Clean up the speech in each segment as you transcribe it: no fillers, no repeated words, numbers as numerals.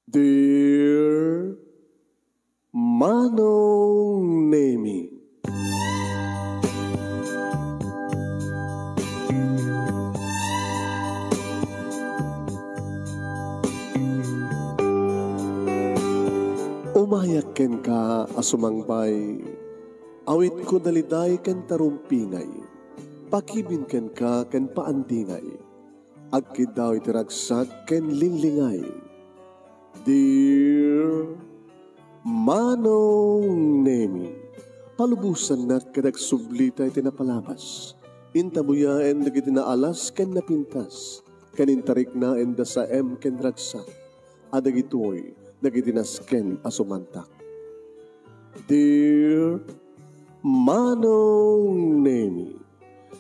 Dear Manong Nemi, umayak ken ka asumangbay, awit ko daliday ken tarumpingay, pakibin ken ka ken paandingay, agkid daw itiragsak ken linglingay. Dear Manong Nemi, palubusan na kadagsublita iti napalabas, intabuyaen na gitinaalas ken napintas, kanintarik na enda sa ken ragsak, adagitoy nagitinasken asumantak. Dear Manong Nemi,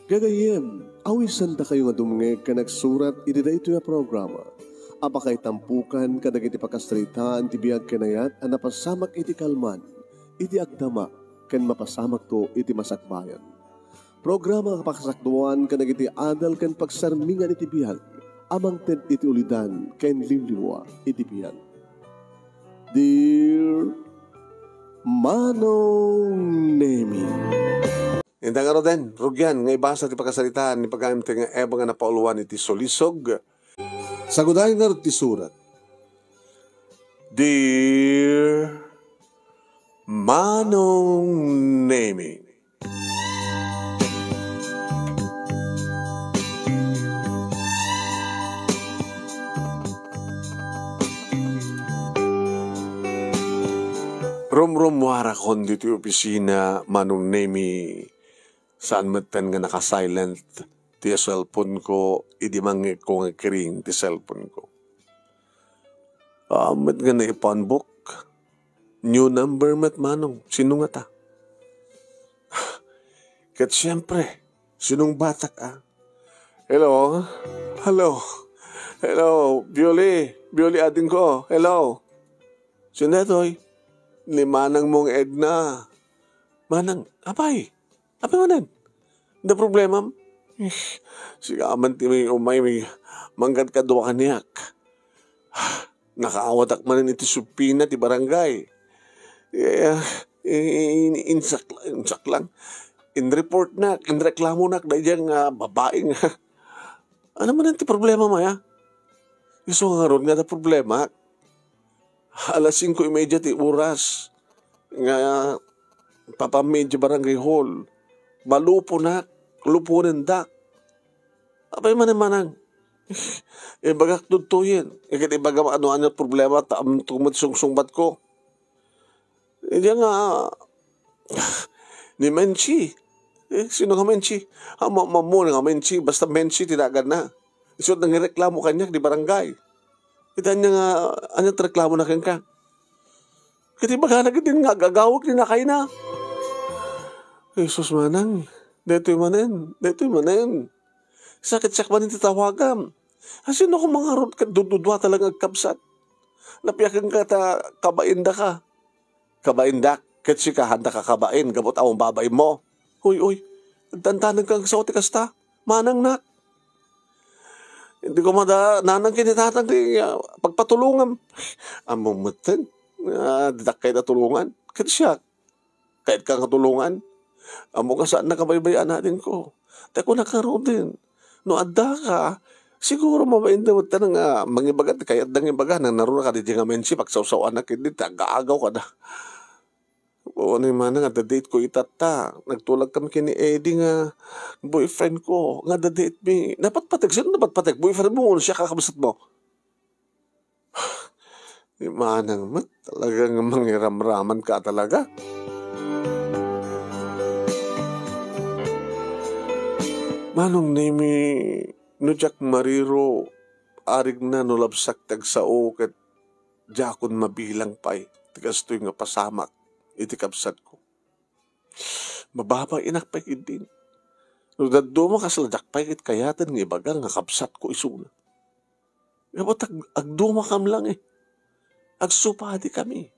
gagayem, awisan da kayo nga dumngeg ka nagsurat iti daytoy a programa. Apakay tampukan kadag iti pakastritaan ti biag kanayat a napasamak iti kalman, iti agdama, ken mapasamak to iti masakbayan. Programa kapakasakduan kadag iti adal ken pagsarmingan iti biag, amang ted iti ulidan ken limliwa iti biag. Dear Manong Nemi, Indang araw din, rugyan, nga ibasa ti pagkasalitaan ni pagkaim ti nga eba nga napauluan iti solisog. Sagudahin nga ti surat. Dear Manong Nemi, rumrumwara kon dito opisina Manong Nemi, saan matan nga naka-silent ti cellphone ko, idi mangit ko nga kiring ti cellphone ko. Mat nga na ipanbook, new number mat Manong, sino nga ta? Kat siyempre, sinong batak Hello? Hello, Bioli ading ko, hello? Sinetoy, limanang mong Edna. Manang, apay manan? Da problema? Sigaman ti may umay, may manggad ka duwa kaniyak. Nakaawatak manan iti supina ti barangay. Insak lang. In-report nak, in-reklamo nak, dahil diyang babaeng. Ano man ti problema maya? Iso nga ron nga na problema. Alas 5:30 ti oras. Nga papamedyo barangay hall. Malupo nak, lupunin dak. Apay manang. Ibagak tutuyin. Ikit ibagak ano problema, tumot sungsungbat ko. Hindi nga, ni Menchi. Sino nga Menchi? Mamuna nga Menchi, basta Menchi, tinagan na. Isod nang reklamo kanya, di barangay. Kita niya nga, anong reklamo na kanya ka? Kiti baga na kitin nga, gagawag ni na kayo na. Jesus manang, deto'y manen. Sakit-sak manin titawagan. Sino kung mga rod ka, dududwa talagang kabsat. Napiyakan ka ta, kabainda ka. Kabainda, kasi ka handa ka kabain, gamot awang babay mo. Uy, nagtantanan kang sa otikasta. Manang nak. Hindi ko nanang kinitatang pagpatulungan. Among matan, didak kayo natulungan. Kasi siya, kahit kang katulungan. Amo ka saan nakabaybayan natin ko. Tako nakaroon din. No adda ka, siguro mabainda mo tanang mangibagat, kaya adang ibaga, nang naroon ka di nga mensi, pagsawsawan na kindi, tagaagaw ka na. O ano yung manang, date ko itata. Nagtulag kami kini Eddie nga, boyfriend ko, nga date me. Napatpatek, sino napatpatek? Boyfriend mo, siya kakabasat mo. Yung manang, talagang mangiramraman ka talaga. Manong Nemi, no Jack Mariro, arig na no labsak tagsao kat jakon mabilang pa'y, tigastoy nga pasamak, itikabsat ko. Mababa inak pa'y din. No daddo mo kasladak pa'y kit kayatan nga ibagang nga kapsat ko isuna. Kapot agduma kam lang Agsupadi kami.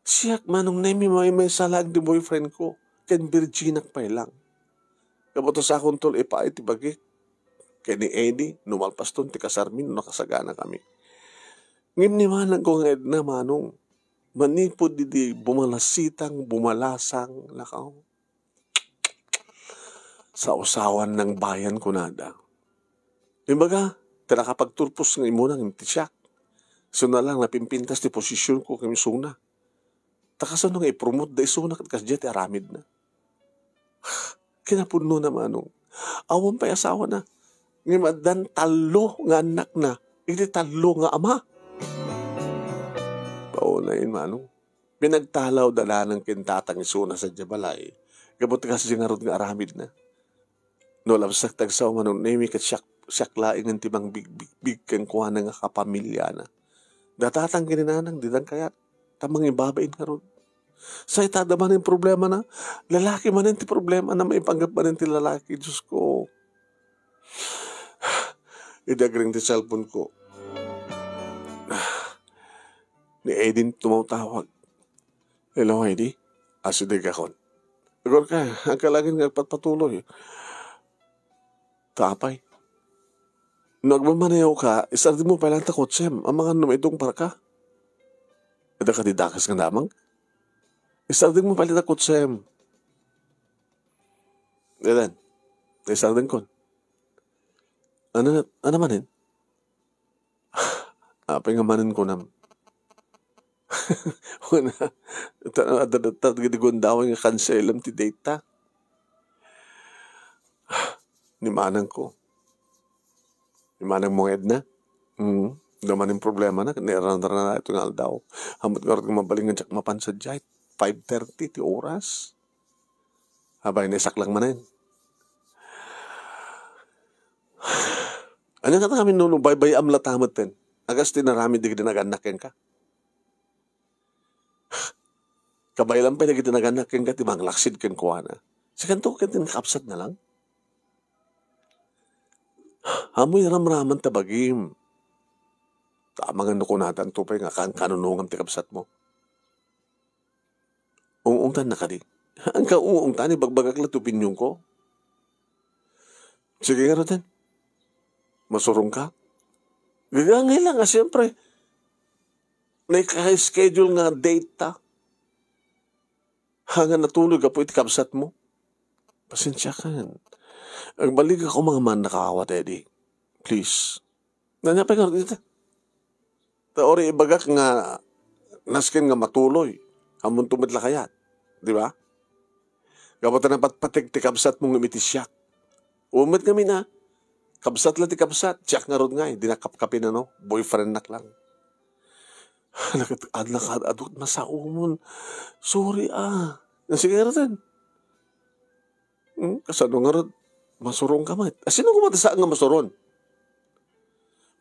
Siyak Manong Nemi may salag di boyfriend ko, ken Virginak pa'y lang. Kabuto sa akong tol, ipait, ibagik. Kaya ni Eddie, numalpas ton, ti kasarmin, nakasagana kami. Ngimnimanan ko nga Edna manong. Manipod di bumalasitang, bumalasang, lakaw. Sa usawan ng bayan ko nada. Imbaga, tinakapagturpos ng imunang hindi siyak. So na lang napimpintas ti posisyon ko kami suna. Takasan nga i-promote da isuna kat kasya ti aramid na. Kinapuno na manong. Awan pa asawa na. Ngimadan talo nga anak na. Hindi talo nga ama. Paunayin manong. Pinagtalaw dala ng kintatang isuna sa jabalay. Gabot kasi nga ron nga aramid na. No labsak tagsaw manong nemi kat siyak laing ng tibang big kang kuha nga kapamilya na. Datatang kininanang didang kayat. Tamang ibabain nga ron. Sa itada man yung problema na, lalaki man yung problema na maipanggap man yung lalaki. Diyos ko. Idagring ti cellphone ko. Ni Aiden tumawag. Hello, Heidi. Asidig ako. Agor ka, ang kalagin nga patpatuloy. Tapay. Nagmamanayaw ka, isardi mo palang takot, Sem. Ang mga numitong para ka. Ada ka didakas ka namang? Isardi mo palang takot, Sem. Yan. Isardi ko. Ano manin? Apay nga manin ko nam. Wala. Tatagdigundawin nga kanselam ti data. Ni manang ko. Ni manang mong Edna. Daman yung problema na. Nirandara na ito nga aldaw. Hamot nga rin mabalingan tsak mapansadyay. 5:30 ti oras. Habay naisak lang manin. Ano nga namin nuno, bay amlatamat din. Agas tinarami di ginaganak yan ka. Kabay lang pa na ginaganak yan ka, timang laksid kan kuha na. Sa kanto ka tinakapsat na lang. Hamoy ramraman tabagim. Tamang ano ko natin, tupay nga kanunungan tikapsat mo. Uungtan na ka di. Ang kauungtan, ibagbagak lang tupin ko. Sige nga natin. Masurong ka? Gagangay lang siyempre. May schedule nga data. Hanga natulog ka po itikapsat mo. Pasensya ka. Ang balik ako mga man nakawat, Eddie. Please. Nanyapay nga dito. Taori ibagak nga naskin nga matuloy. Hamon tumadla kayat. Di ba? Kapag na patik-tikapsat mong umitisyak. Umit kami na. Kabsat lang ti kabsat. Tiyak nga ron nga eh. Dinakapkapin ano. Boyfriend nak lang. Adot masaumon. Sorry Sige nga rin. Kasano nga rin. Masurong ka man. Sino ko matasaan nga masuron?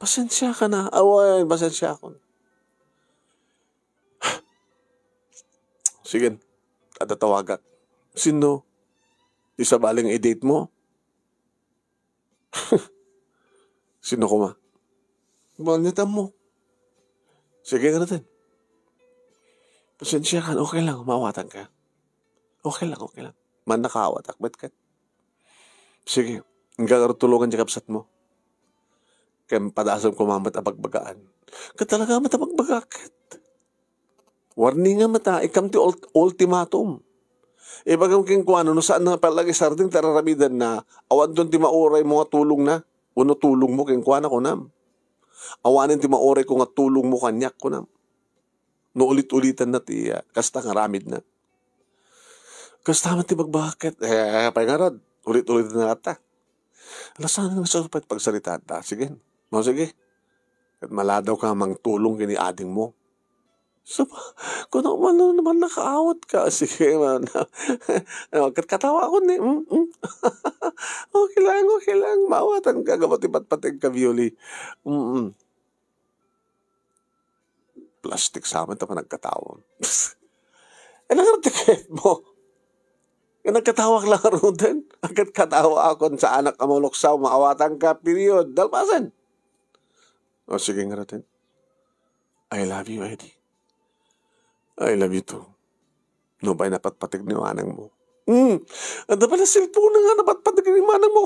Pasensya ka na. Away, pasensya ako. Sige. Adatawagat. Sino? Isa baling i-date mo? Sino ko ma? Bangitan mo. Sige nga natin. Pasensya ka. Okay lang. Mawatan ka. Okay lang. Man nakawat. Akbat ka. Sige. Hanggang tulungan siya kapsat mo. Kaya padasam ko mamat abagbagaan. Katalaga matabagbagat. Warning nga mata. Ikam ti ultimatum. Ibagam king kuano no saan na palagi sarding tararamidan na awan doon ti mauray mo nga tulong na. Uno tulong mo king kuana ko nam. Awanin ti mauray ko nga tulong mo kanyak ko nam. No ulit-ulitan na ti kasta nga ramid na. Kasta man ti magbakit. Paingarad. Ulit-ulitan na ata. Alasan nga sa pagsalita ta. Sige. Sige. At maladaw ka mang tulong kini ading mo. So, kung naman nakaawat ka, sige man. Katawa ako ni. Okay lang. Maawatan ka. Gabat ipat-patig ka, Violi. Plastic sa amin, tapos nagkatawa. Nangartikit mo. Nagkatawa lang rin din. Agad katawa ako sa anak kamuloksaw, maawatan ka, period. Dalpasan. Sige nga natin. I love you, Eddie. I love you too. No ba'y napatpatig ni manang mo? Anda pala cellphone na nga napatpatig ni manang mo.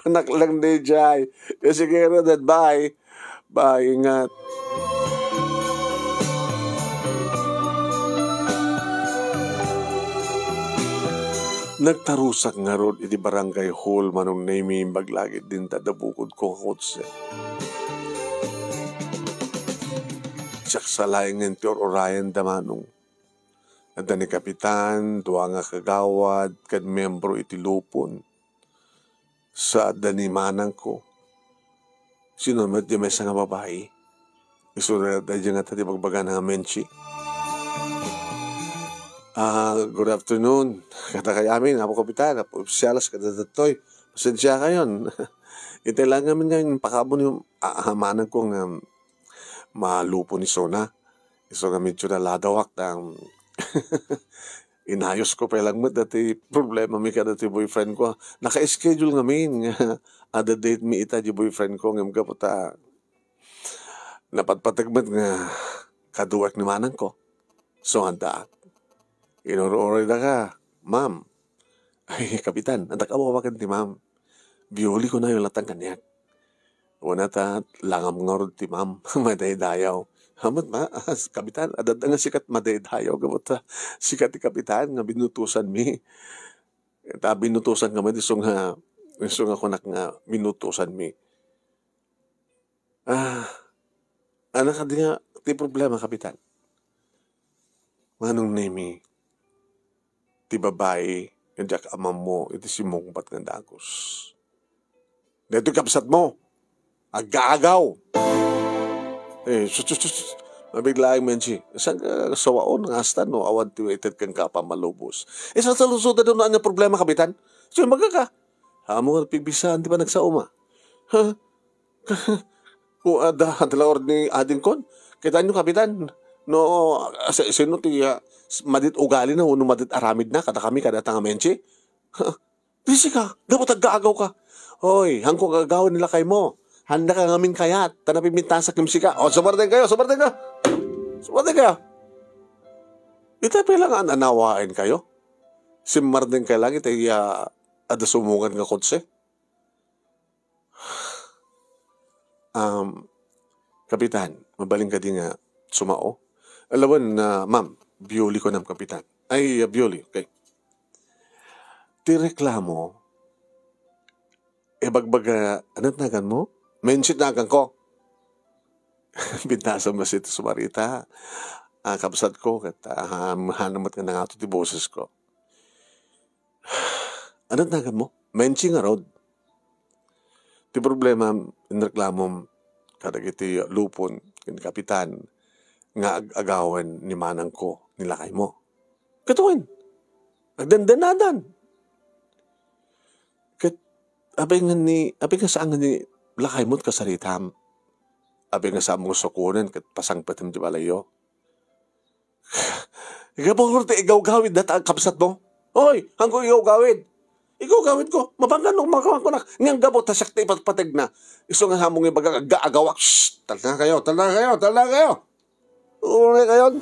Kanak lang di, Jai. Sige nga natin, bye. Bye, ingat. Nagtarusak nga rod iti barangay hall manong name baglagit din tadabukod ko kotse. Siyak sa laing ng Tior Orion damanong. Ada ni kapitan, duwa nga kagawad, kad membro iti lupon. Sa dani manang ko. Sinunod di may sa nga babae. Isunod di nga tati pagbaga nga menchi. Good afternoon. Kata kay amin, ako kapitan, ako opisyalas kada datoy. Pasensya kayon. Ito lang namin ngayon, pakabon yung manang kong malupo ni Sona. So nga medyo naladawak ng inayos ko pa lang mo dati problema mi ka dati boyfriend ko. Naka-schedule ngamin nga ada date mi ita di boyfriend ko ngam kaputa. Napatpatagmat nga kaduwak ni manang ko. So handa. Inoro-oro na ka, ma'am. Ay, kapitan, antak ako wakan ti ma'am. Biyuli ko na yung latang kanyak. Una ta, langam nga rin ti ma'am. Maday-dayaw. Hamad ma, kapitan, adad nga sikat maday-dayaw. Gamot ta, sikat ti kapitan, nga binutusan mi. Ta binutusan nga man, isong nga kunak nga binutusan mi. Anak ka di nga, ti problema, kapitan. Manong name ti babae, yung amam mo, iti si mongpat ng dagos. Dito kapsat mo, agagaw. Mabiglaing menchi. Saan ka sawaon ng astan, no? Awan tiwaited kang kapamalubos. Saan sa lusod na doon na problema, kapitan? So, magkaka. Hamo nga pigbisaan, di ba nagsauma? Ha? Kung dalaor ni adin kon, kita nyo, kapitan, no, sino ti madit ugali na, uno madit aramid na, kada kami, kada tanga menchi. Bisi ka, dapat agagaw ka. Hoy, hangko gagawin nila kay mo. Handa ka ngamin kayat, tanapimita sa kimsika. O, sumartin kayo. Sumartin kayo. Ito pilangan anawain kayo. Simartin kayo lang, ito ada sumungan nga kotse. Kapitan, mabaling ka din nga sumao. Alawan na, ma'am, biyoli ko ng kapitan. Ay, biyoli, okay. Ti reklamo, bagbaga, anong nagan mo? Mention nagan ko. Binasa mo si Sumarita. Kapsat ko, hanamat ka na nga ito ti boses ko. Anong nagan mo? Mention nga road. Ti problema, inreklamo, kadag iti lupon, kin kapitan, nga agawan ni manang ko, nilakay mo. Katuin. Nagdandanadan. Abay nga saan nga ni lakay mo't kasaritam. Abay nga saan mo sukunan kat pasangpatim di balayo. Igabong ti igaw-gawid data ang kapsat mo. Hoy, hanggo igaw-gawid. Igaw-gawid ko. Mabanggan nung makawang ko na. Ngang gabot, tasyak ti patpatag na. Iso nga hamong ibaga agawak. Shhh! Talna kayo. Uri kayo.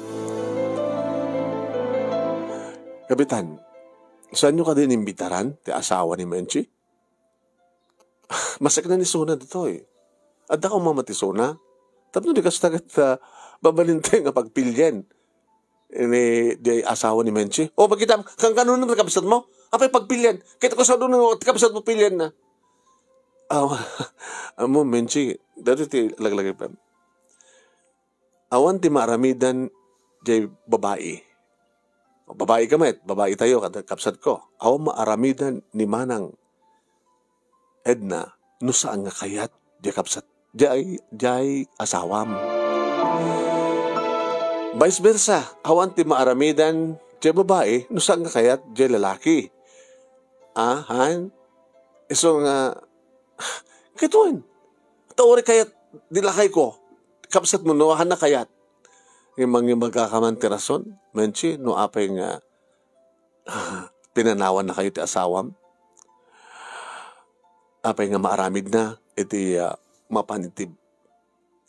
Kapitan, saan nyo ka din imbitaran? Ti asawa ni Menchi? Masak na ni Sona dito eh. Adda ko mamati Sona. Tapos di ka sagat babalintay nga pagpilyan. Di asawa ni Menchi. O pagkita, kang kanunan na kapsat mo? Apay pagpilyan. Kita ko sa doon na kapsat mo pilyan na. Amo Menchi, dati ti laglagay pa. Awan ti maramidan jay babae. Babae kamet, babae tayo, kapsat ko. Awan maaramidan ni manang Edna, no saan nga kayat, di kapsat, di asawam. Vice versa, awan ti maaramidan, di babae, no saan nga kayat, di lalaki. Han? Iso nga, kituin, taori kayat, dilakay ko, kapsat mo, no, han na kayat. Yung mga magkakamantirason, menchi, no apay nga, pinanawan na kayo ti asawam. Apay nga maaramid na, iti mapanitib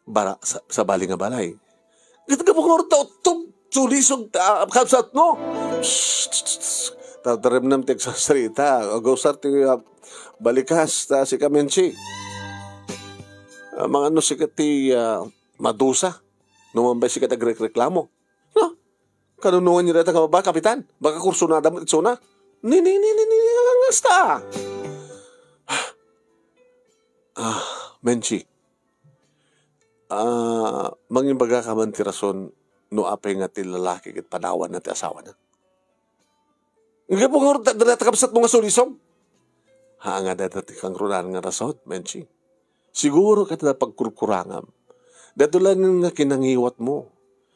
bara sa bali nga balay. Ito ka pong orta, sulisog, kapsat no? Tatarim nam tek sa sarita, agawsar ti balikas, si Kamenchi. mga ano si kati madusa. Numambay si kati reklamo. No? Kanunungan niya rata ka ba, kapitan? Baka kurso na damot itsuna. Ni, ngasta. Menchi. Mangin baga ka man ti rason no apay nga ti lalaki kit panawan na ti asawa na. Nga po nga data kapsat mga sulisong. Nga data ti kang runan nga rason, Menchi. Siguro ka na pagkurkurangam. Dato lang nga kinangiwat mo.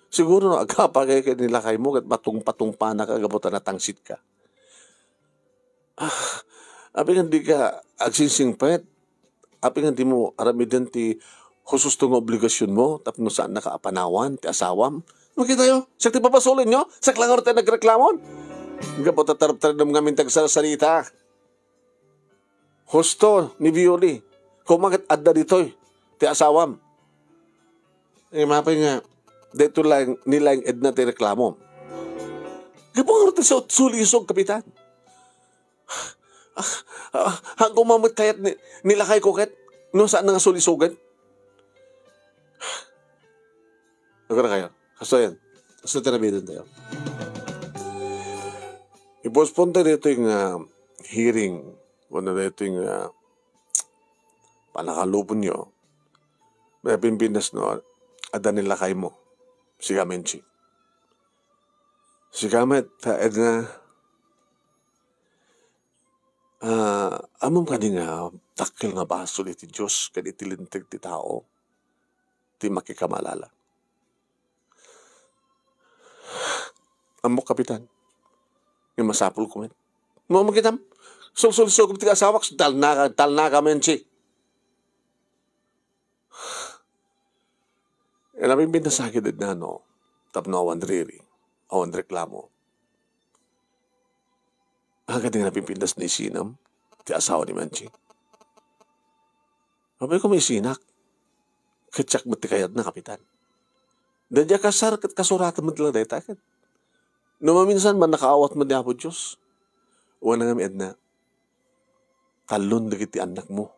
Siguro no, agapagay ka nilakay mo at patong-patong pa na kagabutan na tangsit ka. Api nga di ka agsinsingpet. Api nga di mo aramidan ti husus tong obligasyon mo tapno saan nakaapanawan ti asawam. Makita yo, sakti papasulin nyo, saklangar tayo nagreklamon. Nga po tatarap-tarap ng ngamin tagsasalita. Husto ni Violi, kumakit adda dito'y ti asawam. Mapay nga, dito lang nilang edna ti reklamo. Gabang rin sa sulisog, kapitan. Hanggang mamatayat nilakay ko ket, no saan nga sulisugan? Nagkara kayo. Kaso yan. Kaso tinabidan tayo. Ipospunta dito yung hearing. Wala dito yung panakalupon nyo. May pimpinas no, ada nilakay mo. Si Menchi. Si Kamet, Edna, amom ka di nga takil nga baso ni ti Diyos kadi tilintig ti tao ti makikamalala. Amok, kapitan. Yung masapul ko, men. Mo makitam. Sul-sul-sul ti asawak, tal na ka, Menchi. Namin binasakit na, no? Tapno awan riri. Awan reklamo. Hanggang din napipindas na isinam, ti asawa ni Menchi. Abay ko may sinak. Katsak mo ti kayad na, kapitan. Dadya kasar kat kasuratan mo tila dahi takit. No maminsan man nakaawat mo di Apo Diyos. Wala nga mi Edna. Talon na kiti anak mo.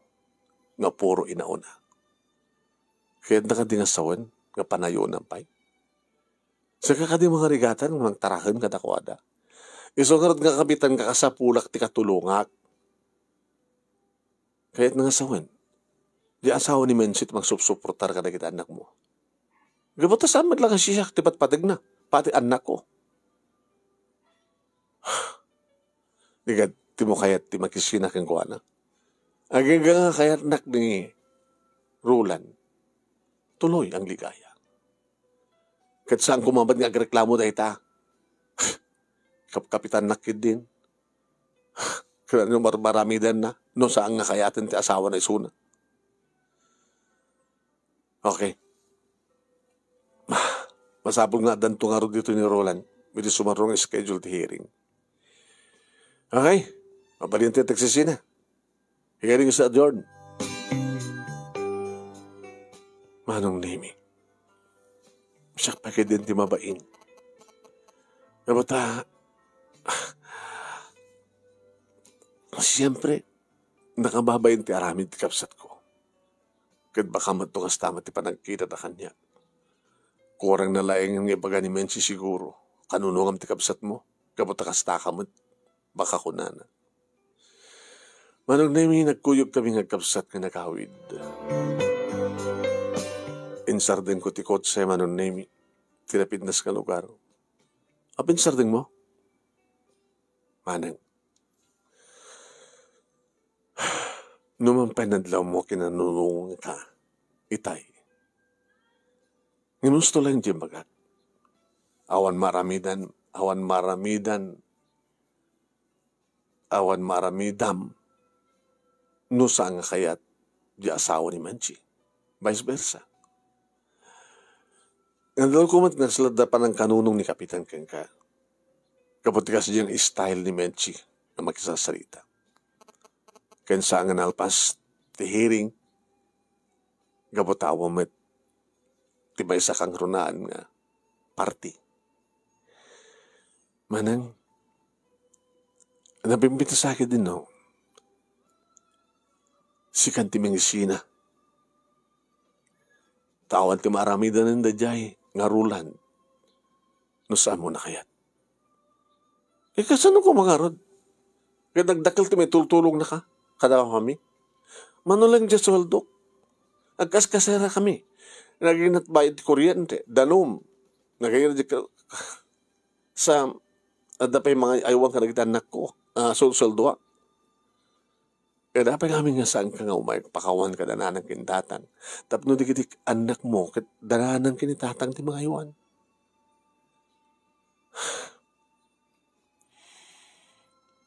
Nga puro inauna. Kaya na ka di nga sawan. Nga panayo ng pay. Sa kakadi mga rigatan, mga tarakan kadakwada. Isungarad nga kapitan kakasapulak ti katulungak. Kaya't nga sawan. Di asawa ni Mensit magsupsuportar ka na kita anak mo. Gabuta saan lang siya tipat patig na. Pati anak ko. Di ka ti mo kayat ti makisinak ang kuha na. Aging nga kayat nak ni Roland. Tuloy ang ligaya. Kat saan kumamad nga agreklamo dahil ta? Kapitan nakid din. Kaya nyo maramidan na. No saan nga kayatin ti asawa na isuna. Okay. Masabog nga danto nga ro dito ni Roland. May sumarong schedule ti hearing. Okay. Mapaliente tagsisina. Hearing sa adjourn. Manong Nemi. Siya pakidin ti mabain. Nabata, siyempre, nakababayin ti aramid ti kapsat ko. Kad baka matungas tama ti panagkita na kanya. Kurang na laeng ng ibaga ni Menchi siguro. Kanunungam ti kapsat mo. Kabuta kastaka mo. Baka kunana. Manong Nemi, nagkuyog kami ng kapsat nga nakawid. Pinsardin ko ti kotse, Manong Nemi. Tinapidnas ka lugar. Pinsardin mo? Manang. Numampay nadlaw mo kinanunungan ka. Itay. Ginusto lang di bagat. Awan maramidan. Awan maramidam. Nusa nga kayat di asawa ni Menchi. Vice versa. Nandal ko mat naslada pa ng kanunong ni Kapitan Kengka. Kaputi kasi yung style ni Menchi na makisasarita. Kaya sa nga nalpas, ti hearing, gabutawa met, tibay sa kang runaan nga, party. Manang, nabimbita sa akin din, no? Si Kantimeng Isina, Tawan ti maaramidan ng dajay, ngarulan. No saan mo na kayat? Kasano ko mga rod? Kaya nagdakil ti may tultulong na ka, kada kami. Manulang dyan sweldo. Agkas-kasera kami. Naginat bayad ti kuryente, danom. Nagayon sa adapay mga ayawang kanagitanak ko, sweldo. Kaya dapat namin nga saan ka nga umay, pakawan ka dananang kintatang. Tapno dikitik anak mo, dananang kinitatang ti mga iwan.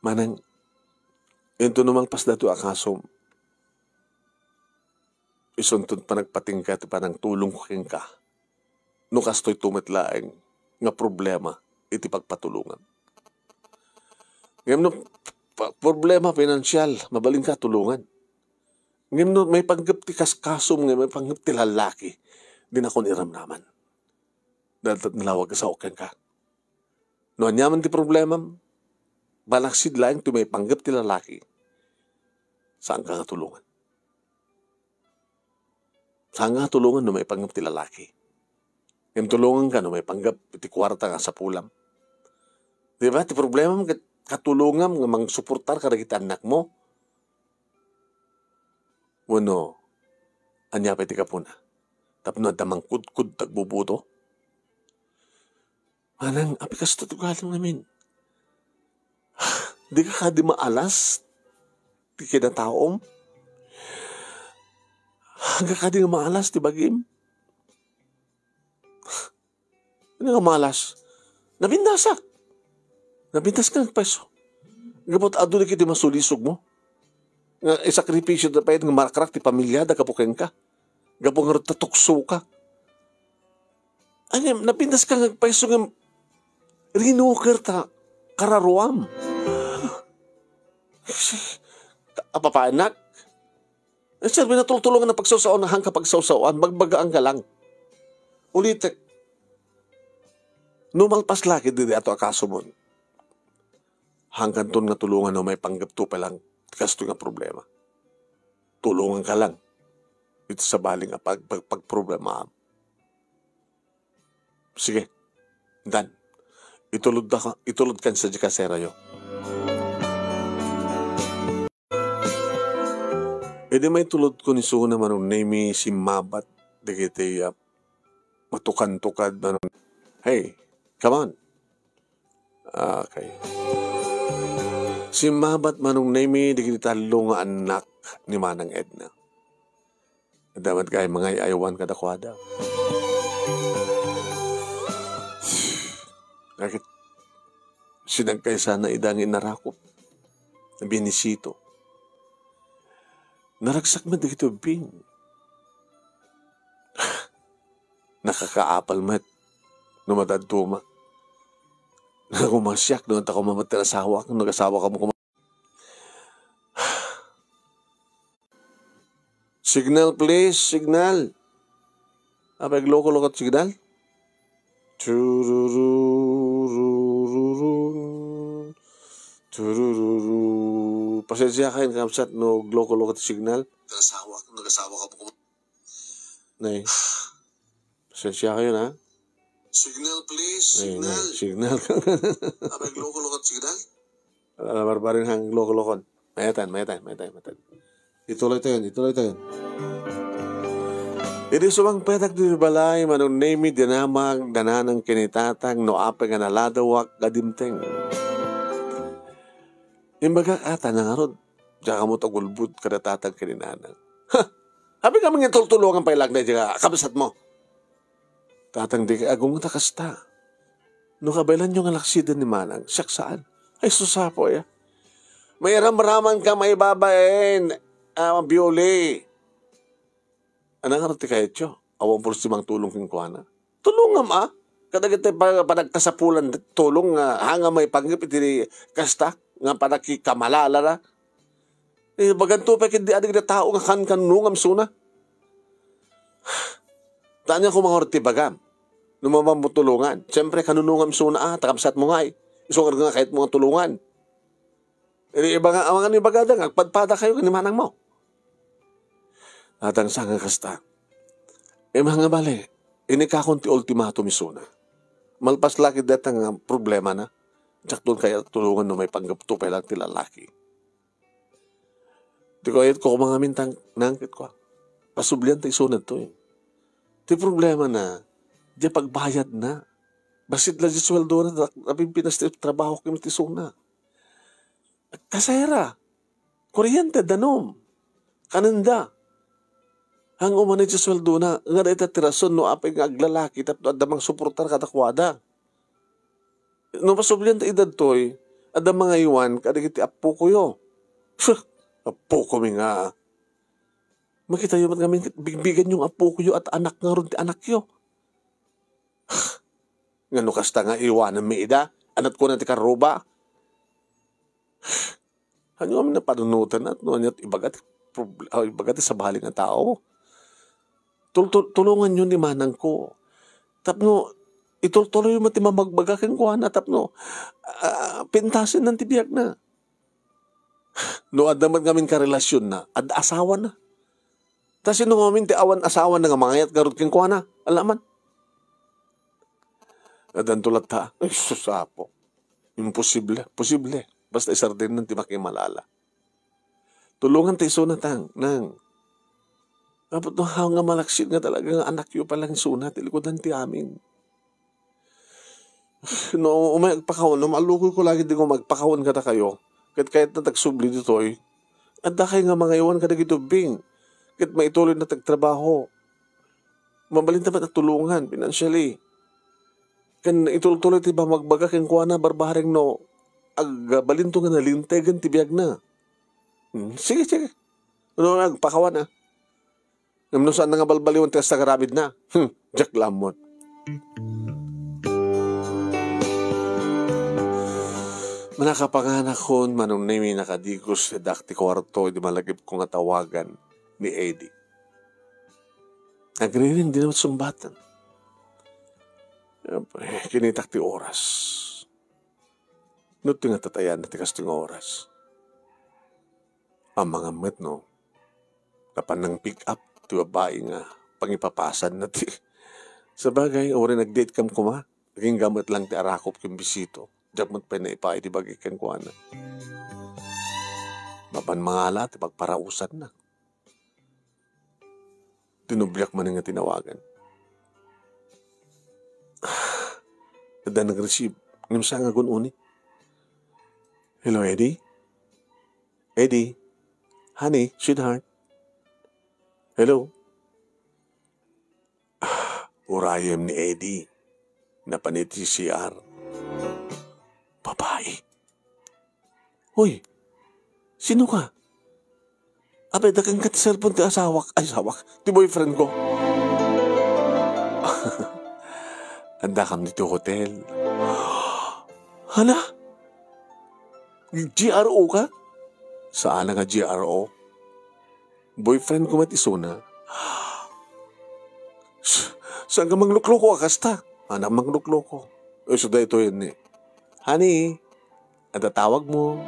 Manang, ito namang pasdato akasom, isuntod pa nagpating ka, panang tulong ko king ka. No kastoy tumitlaeng nga problema, iti pagpatulungan. Ngayon no, problema pinansyal, mabaling ka tulungan. Ngayon no, may panggap ti kaskasom, may panggap ti lalaki, di na ko niramnaman. Dahil nalawag ka sa oken ka. No, anyaman ti problema, balaksid lang ito may panggap ti lalaki. Saan ka nga tulungan? Saan nga tulungan no may panggap ti lalaki? Ngayon tulungan ka no may panggap ti kwarta nga sa pulam. Diba? Ti problema mo katulungan nga mang suportar kada kita anak mo. Wano, anya pa ti kapuna. Tapno at damang kudkud tagbubuto. Anang, apikas tutugaling namin. Di ka di maalas, di kinataom. Hanggang ka di nga maalas, di bagim. Hindi nga maalas. Nabindasak. Nabindas ka ng peso. Gapot ado na kiti masulisog mo. Nga isakripisyo na pa yun, nga marakrak ti pamilya, da kapukeng ka. Gapong nga tatukso ka. Ano, nabindas ka ng peso nga rinuker ta kararuam. Apapaanak. Sir, binatultulungan ng pagsawsawan na hang kapagsawsawan, magbagaan ka lang. Ulitek. Numalpas laki din ato akaso mo. Hanggang ton nga tulungan na may panggapto pa lang, kasto nga problema. Tulungan ka lang. Ito sa baling nga pagproblema. Sige, Dan. Itulod kan sa kasera yo. E di may tulod ko ni Suna manong name si Mabat. Di kita matukan-tukad manong. Hey, come on. Okay. Si Mabat manong name di kita talo nga anak ni Manang Edna. Dapat kay mga ayawan kadakwada. Bakit? Sinagkay sana idangin narakop. Binisito. Naragsak mo dito, Bing. Nakakaapal mat. Numatadtuma. Nakumasyak doon ako mamatay asawa. Kung nag-asawa ka mo Signal, please. Signal. Abay, loko-lokot signal. Turururu. Pasensya kayo kamsat no loko-lokot signal. Nag-asawa ka po. Nay. Pasensya kayo na. Signal, please. Signal. Signal. Abay, loko-lokot signal. Barbarin hang loko-lokon. Mayatan. Ituloy tayo yun. Iti sumang petak di balay, manong name dinamag, dananang kinitatang, no ape nga naladawak, gadimteng. Imbaga ata na nga rod, diya mo tagulbud kadatatang kininanang. Ha! Habi kami nga tultulungan pa ilag na diya, kabasat mo. Tatang di ka agong takasta. No kabaylan yung alaksidan ni Manang, siyak saan? Ay susapo ya. May ramraman ka may babaen, bioli. Anang arati kayo tiyo? Awang po simang tulong king kuwana. Tulong nga ma. Kadagit tayo panagkasapulan tulong nga hanga may panggip iti kasta nga panagkikamalala na. Baganto pa kindi adig na tao nga kan-kanungam suna. Tanya ko mga orti bagam. Numamang mo tulungan. Siyempre kanunungam suna takamsat mo nga isungar nga kahit mga tulungan. Ang ibagada nga, padpada kayo ni Manang mo. Atang sanga kasta. Mga bale, ini ka konti ultimatum isuna. Malpas laki data nga problema na. Tsak doon kaya tulungan no may panggaptupay lang ti lalaki. Di ko ayat ko mga mintang nangkit ko. Pasublian ta isunad to eh. Ti problema na, di pagbayad na. Basit lang di sweldo na, apin pinastip trabaho kim ti suna. Kasera, kuryente, danom, kananda. Ang umanay di sweldo na, nga na itatirason no apay nga aglalaki, tapos adamang suportar katakwada. No pasublian ta edad to'y, ada mga iwan, kadagiti apo ko yo. Apo ko mi nga. Makita yung kami, bigbigan yung apo ko yo at anak nga ron ti anak yo. Nga no kasta nga iwanan mi ida, anak ko na ti karuba. Ano kami na panunutan at no, ibagat sa bahaling ng tao. Tulungan yun ni manang ko. Tapno, ituloy mo ti mamagbagakin ko na tapno, pintasin ng tibiyag na. No, adaman kami karelasyon na, asawa na. Tapos sinumamin ti awan asawa na nga mangayat garot king kuha na, alaman. Adan tulat ta, ay susapo. Imposible, posible. Basta isar din ng ti makimalala. Tulungan ti sunatang, nang. Kapag no, nga malaksit nga talaga nga anak yu palang sunat, ilikodan ti amin. No, magpakawon, no, malukoy ko lagi din ko magpakawon ka na kayo. Kahit na tagsubli dito eh. At kayo nga mga iwan ka na gitubing. Kahit maituloy na tagtrabaho. Mabalin naman at tulungan, financially. Kan ituloy tiba magbaga kang kuha na barbaring no. Agbalin to nga na lintegan tibiyag na. Sige. Ano nagpakawan na. Namno saan na nga balbaliwan tigas na karabid na. Jack Lamont. Manakapanganak kon manong nimi nakadigos sa dakti kwarto di malagip ko nga tawagan ni Eddie. Nagriring din naman sumbatan. Kinitak ti oras. No nga tatayan na tikas ti oras. Ang mga met no, kapan ng pick up ti babae nga pangipapasan na ti. Sa bagay, ori nag-date kam kuma, naging gamit lang ti arakop kim bisito. Diyak mo't pa na ipaay di bagay ken kuha na. Mapan mga alat, pagparausan na. Tinublyak man nga tinawagan. Kada nag-receive, ngayon siya nga gununi. Hello, Eddie? Eddie? Honey, sweetheart? Hello? Urayem ni Eddie. Napanit si CR. Babae. Hoy, sino ka? Abay, dagang ka ti cellphone ti asawak. Ay, asawak. Ti boyfriend ko. Anda kam dito hotel. Hala? GRO ka? Saan nga GRO? Boyfriend ko matisuna. Saan ka manglukloko akasta? Anak manglukloko. Ay, so da ito yun eh. Honey, ada tawag mo.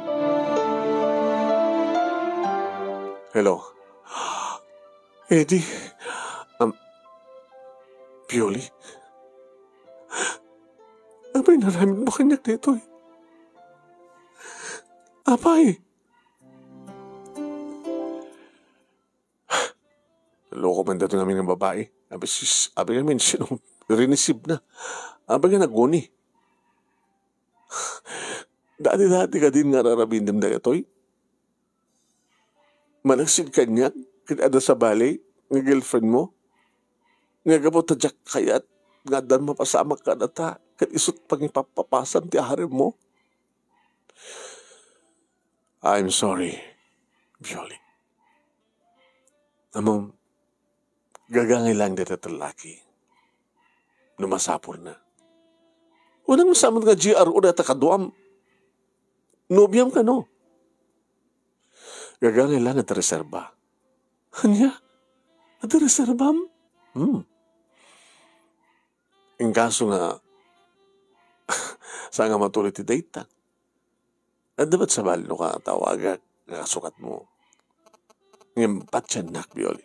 Hello. Eddie. Pioli. Abay, naraming mo kanyak dito eh. Abay. Loko man dito namin ng babae. Abay namin, sinong rinisib na. Abay nga naguni. Dati ka din nga rarabindam na ito'y. Managsid ka niya, kada sa balay, ng girlfriend mo. Nga gabot na jack kayat, nga dan mapasama ka na ta, kat isot pang ipapapasan ti harem mo. I'm sorry, Violi. Amang, gagangay lang dito talaki. Numasapol na. Unang masamot nga GRO na takaduam. Nobyam ka, no? Gagangay lang at reserba. Hanya? At reserbam? Ang kaso nga, saan nga matuloy ti date ta? At dapat sa balo ka tawagan, nakasukat mo. Ngayon, patyan nak, Bioli.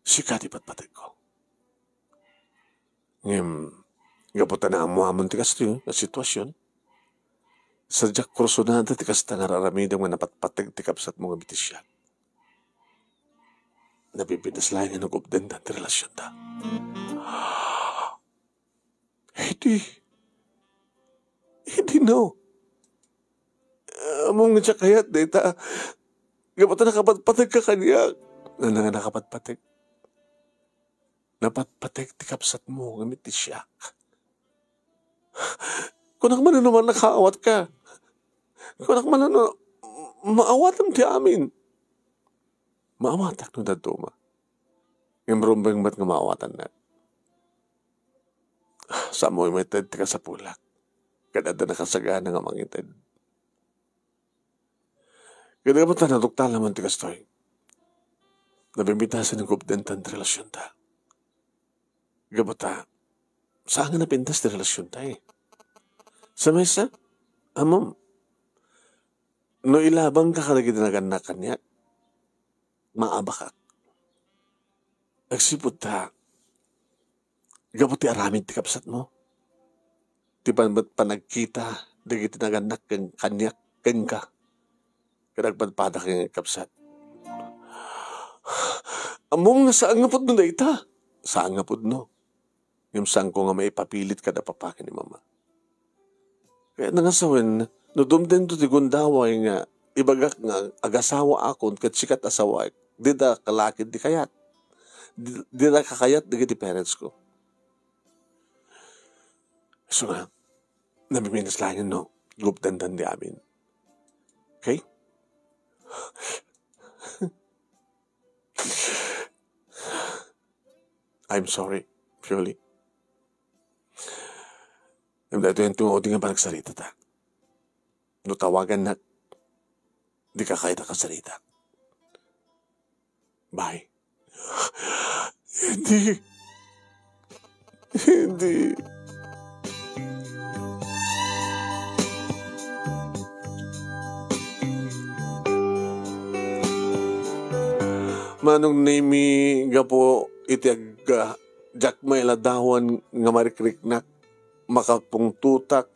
Sika di patpatid ko. Ngayon, gaputan na amuamon ti kasto na sitwasyon. Sadyak kursunada ti kasta nga raramidang nga napatpatid ti kapsat mo nga bitisyan. Nabibinas lang nga nagubden na ti relasyon ta. Hindi no. Among nga siya kayat, data. Gaputan nakapatpatid ka kanya. Nga nakapatpatid. Napatpatid ti kapsat mo nga bitisyak. Kung naman naman nakaawat ka. Kung naman maawatan ti amin. Maawatak no dato ma. Yung rumbang ba't nga maawatan na. Sa mo may ted ka sa pulak. Kadada nakasagana nga mangited. Kada mo ta natukta naman ti kastoy. Nabimitasan ng kubdentan ti relasyon ta. Gabata, saan nga napintas ti relasyon ta eh. Sa mesa, amam, no ilabang ka karagid na ganakan niya, maabakak. Nagsipot ta, gabot ti aramid ti kapsat mo. Ti panagkita, digit na ganak kanyak, ka. Kadagpadpada kang kapsat. Among nga saan nga po no na ita? Saan nga po no? Yung saan ko nga may ipapilit kada papakin ni mama. Kaya nangasawin, no dumden to ti gundaway nga, ibagak nga, agasawa akon, kat sikat asawa, di da kalakid di kayat. Di da kakayat, di ti parents ko. So nga, nabiminas lang yun, no? Gupdandan di amin. Okay? I'm sorry, purely. Ito yung tumuti nga pa nagsalita ta. No tawagan na, di ka kahit nakasalita. Bye. Hindi. Manong name nga po itiag jak may ladawan nga marikriknak makapungtutak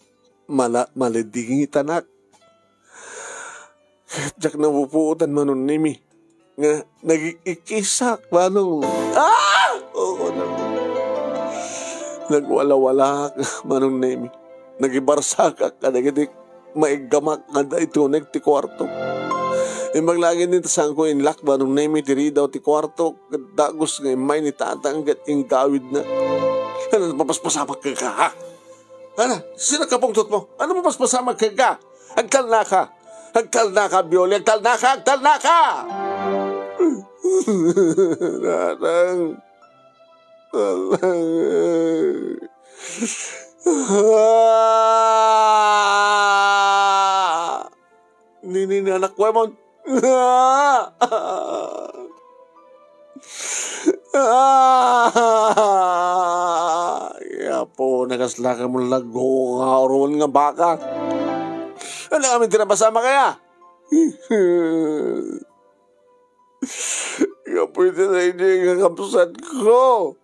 maledingitan ak. Jak na pupuutan manong name nga nagikikisak manong oo naman. Nagwala-wala manong name. Nagibarsak ak kadagidik maigamak nga ito ti kwarto. Maglagi nito saan ko inlak ba nung name tiri daw ti kwarto dagos nga may ni tatanggat ing gawid na. Ano papaspasamag ka ha? Ano? Sino ka pungtot mo? Ano papaspasamag ka? Agtal na ka, Bioli, agtal na ka! Narang. Nini anak ko mo. Yapo, nagaslaka mo lago nga oron nga baka. Ano kami tinapasama kaya? Yapo ito na hindi nga kapsat ko.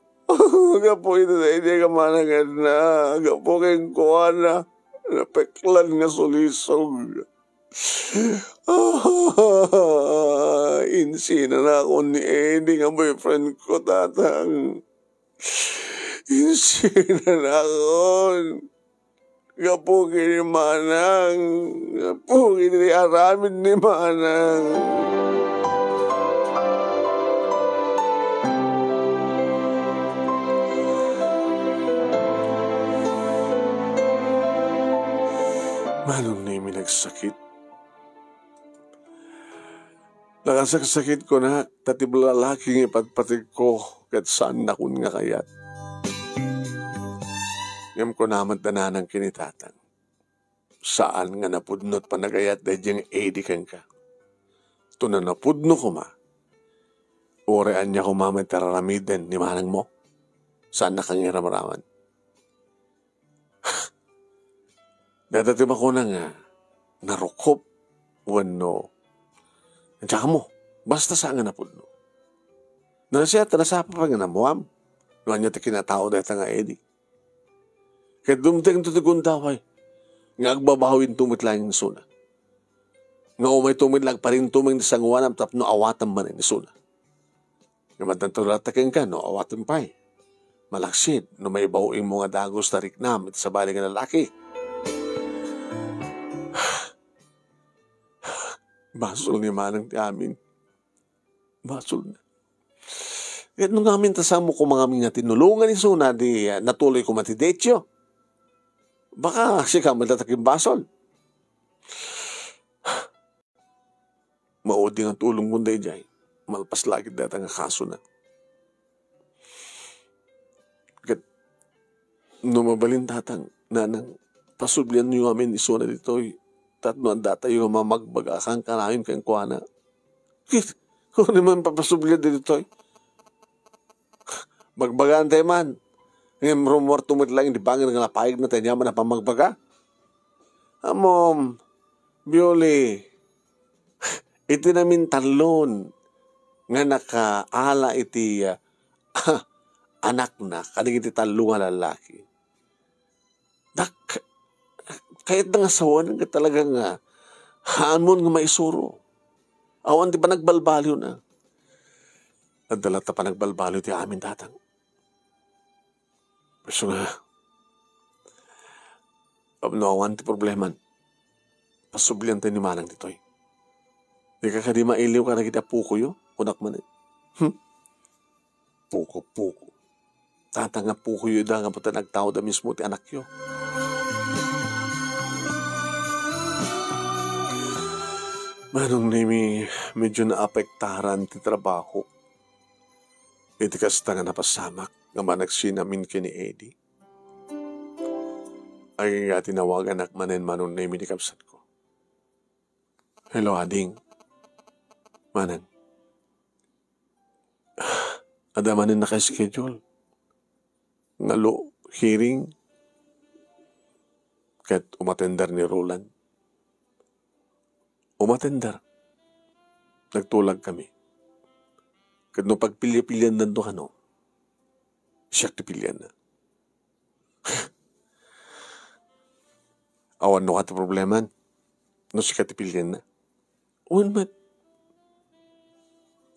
Yapo ito na hindi nga manangan na. Yapo kayong kuha na. Napeklan nga sulisog. Insina na ako ni Eddie nga boyfriend ko, tatang. Insina na ako. Gapugin ni Manang. Gapugin ni Aramid ni Manang. Manong na yung nagsakit. Nakasaksakit ko na, tatibla lalaking ipatpatig ko kat saan na kun nga kayat. Ngam ko naman tanan ng kinitatan. Saan nga napudnot panagayat dahil diyang edi kang ka. Ito na napudno ko ma. Orean niya ko mamay tararamiden ni manang mo. Saan na kang iramaraman? Dadatima ko na nga, narukop, wano. Tsaka mo, basta saan nga napudno. Na siya, tanasapa pa nga na muam. Nuhan niya kinatao dahil nga Eddie. Kaya dumating ito tigundaway. Nga agbabahawin tumit lang yung suna. Nga umay tumit lang pa rin tuming sa nguwanam tapno awatan man ni suna. Nga matantulatakin ka, no, awatan pa eh. Malaksid, no may bawing mga dagos na riknam ito sa bali nga lalaki. Basol ni manang ti amin. Basol na. Kaya nung amin tasamo ko mga aming tinulungan ni Suna, di natuloy ko matidetsyo. Baka siya ka matataking basol. Mauding ang tulong mo day jay. Malpas lagi data nga kaso na. No mabalin tatang nanang pasublian nyo amin ni Suna dito tatno ang data yung mamagbagasang kanayon kayong kuwana. Kung naman papasublian dito magbagaan tayo man. Ngayon rumor tumit lang di bangin nga napayag na tayo niyaman na pamagbaga. Amom Bioli iti namin talon nga nakaala iti anak na kaling iti talo nga lalaki. Kahit na nga sawan nga talagang haamon nga maisuro. Awan di ba nagbalbaliw na? Nagdalata pa nagbalbaliw ti amin datang. So nga, awan ti probleman. Pasublian tayo ni manang ditoy. Di ka di mailiw ka na kita puko yo? Kunak man eh. Puko. Tatanga puko yo da nga puta nagtao da mismo ti anak yo. Manong nimi medyo naapektaran ti trabaho. Iti kasta nga napasamak nga managsinamin kini Eddie. Ay nga tinawagan akmanen manong nimi ni kapsat ko. Hello, ading. Manan. Adamanin na schedule. Ngalo, hearing. Kahit umatender ni Roland. Umatender. Nagtulag kami. Kahit no pagpilya-pilyan nando ka no, siya tipilyan na. Awan no ka ti probleman. No siya katipilyan na. Uwan mat.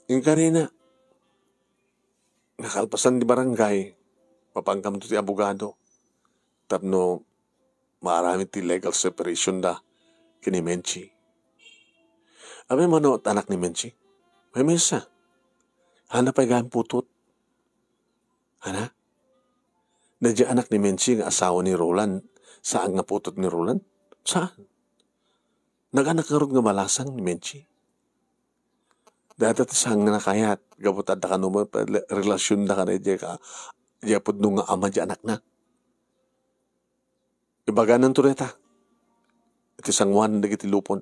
Yung karina. Nakalpasan di barangay. Mapangkam to ti abogado. Tapno marami ti legal separation da kini Menchi. Abe mano anak ni Menchi. May mesa. Hana pa gaan putot. Hana? Nadya anak ni Menchi nga asawa ni Roland. Saan nga putot ni Roland? Saan? Naganak nga nga malasang ni Menchi. Dati saan nga nakayat. Gabutad da ka naman relasyon da ka na ka. Diapod nung nga ama di anak na. Ibaganan to reta. Iti sangwan na iti lupon.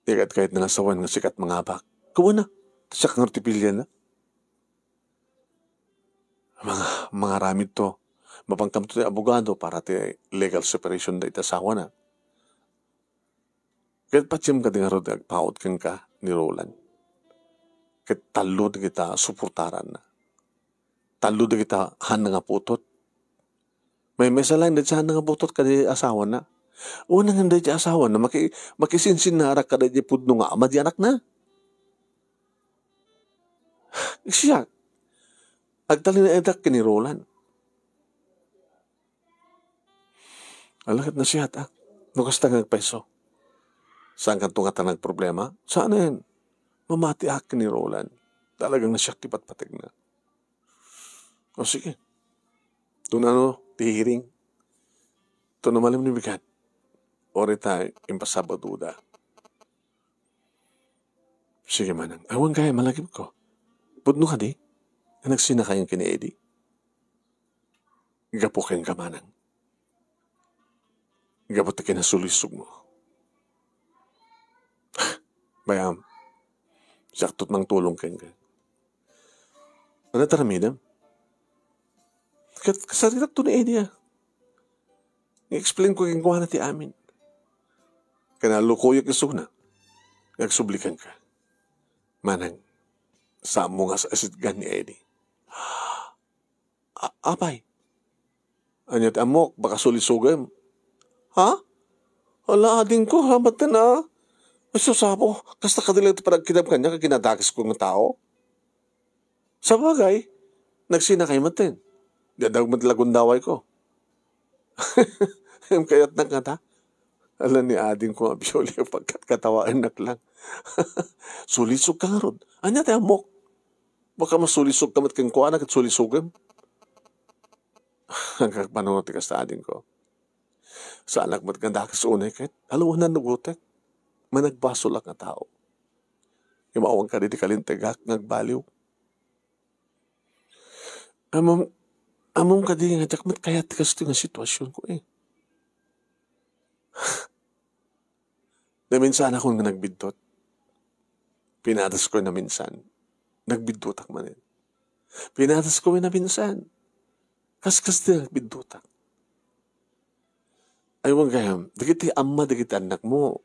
Ikat kahit na nasawan nga sikat mga abak. Kawa na. Siya kang artipilyan na. Mga ramid to. Mapangkam to ti abogado para ti legal separation da itasawa na. Kahit patsiyam ka nga rin agpaot kang ka ni Roland. Kahit talo na kita suportaran na. Talo na kita hana nga putot. May mesa lang na siya nga putot ka di asawa na. Unang hindi siya asawa na makisinsinara ka di pudno nga ama di anak na. Siya. Agtali na edak ka ni Roland. Alakit na siya ta. Nukas tangang peso. Saan ka tunga tanang problema? Saan na yan? Mamati ak ni Roland. Talagang nasyak tipat-patig na. O sige. Doon ano, tihiring. Ito na malim ni bigat. Ori tayo, impasabaduda. Sige manang. Awan kaya, malagip ko. Pudno ka di? Nagsina kayong kini Eddie. Gapukin ka manang. Gapot na kinasulisog mo. Bayam, saktot mang tulong kang ka. Ano taramidam? Kasaritak to ni Eddie I-explain ko kang kuha na ti amin. Kanalukoyak isog na. Nagsublikan ka. Manang, Sa mo nga sa asitgan ni Eddie. Apay, anyat amok, baka sulisugam. Ha? Wala ading ko, hamat na. Ay susabo, kasta kadila ito parang kinab kanya, kaginadakis ko ng tao. Sa bagay, nagsinakay matin. Dadag matlagundaway ko. Kayat na kata. Alam ni ading ko, Abioli, pagkatkatawaan nak lang. Sulisog ka nga ron. Anyat amok. Baka masulisog kamat kang kuanak at sulisugam. Hanggang panahon ti kastadin ko. Sa anak mo't ganda ka sa unay kahit haluan na nagutek. Managbaso lang nga tao. Imawang ka di kalintegak nagbaliw. Among ka di nga jakmat kaya tikas ti nga sitwasyon ko eh. Na minsan ako nga nagbidtot. Pinatas ko na minsan. Nagbiddotak man eh. Pinatas ko na minsan. Kaskas din nagbiddotak. Ayaw kaya, dagiti ama, dagiti anak mo,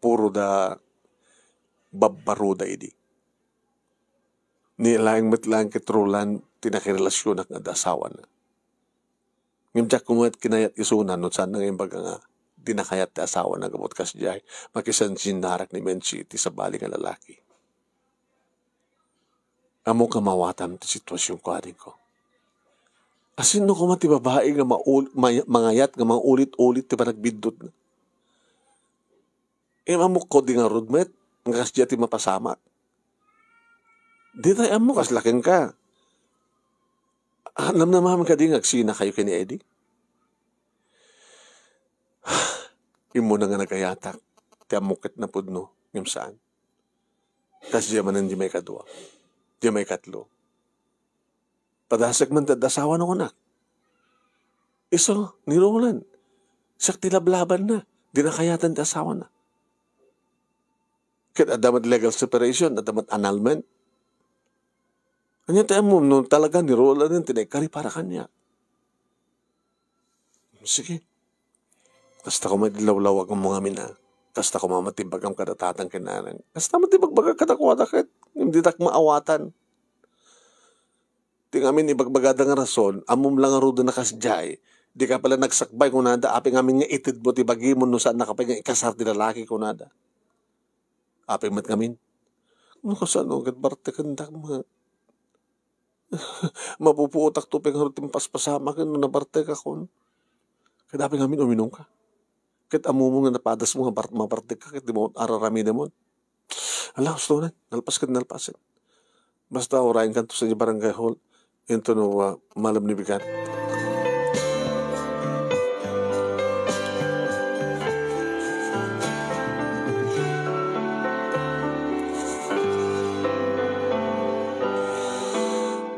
puro da babaro da idi. Nilaing matlang kitrulan, tinakirelasyon ak nga da asawa na. Ngimtsak kumat kinayat isunan, no saan na ngayon baga nga, dinakayat ti asawa na gamot kasjay, makisan sinarak ni Menchi ti sa bali nga lalaki. Amo ka mawatam ti sitwasyon ko aring ko. Asin no kuma ti babae nga mangayat nga mga ulit-ulit ti panagbindot na. Amok ko di nga rudmet, nga kasya ti mapasamak. Di tayo amo kaslaking ka. Namnamaman ka di nga agsina kayo kini Eddie. Imo na nga nagayatak, ti amukit na pudno, yung saan. Kasya manan di may kadua. Di may katlo. Padasag man tadasawa ng anak. Iso, nirulan. Siyak tilablaban na. Dinakayatan ti asawa na. Kaya adamat legal separation, adamat annulment. Kanya tayo mo, no, talaga nirulan rin, tinaykari para kanya. Sige. Kasta ko madilawlawag ang mga mina. Kasta ko mamatibag ang kadatatang kinanang. Kasta matibag-bagag katakwada kahit hindi tak maawatan. Di ngamin ibagbagada nga rason, amom lang ang rudo na kasjay, di ka pala nagsakbay kung nada, api ngamin nga itid mo, tibagi mo no saan nakapay nga ikasar di lalaki kung nada. Api mat ngamin. Ano ka saan, agad barte kandak mga. Mapupuotak to, peng harutin paspasama ka, no nabarte ka kon. Kaya api ngamin uminom ka. Kaya amumo nga napadas mo, mabarte ka, kaya di mo ararami na mo. Ala, gusto na, nalpas ka, nalpasin. Basta orayin ka to sa barangay hall. Ito no, malam ni bigat.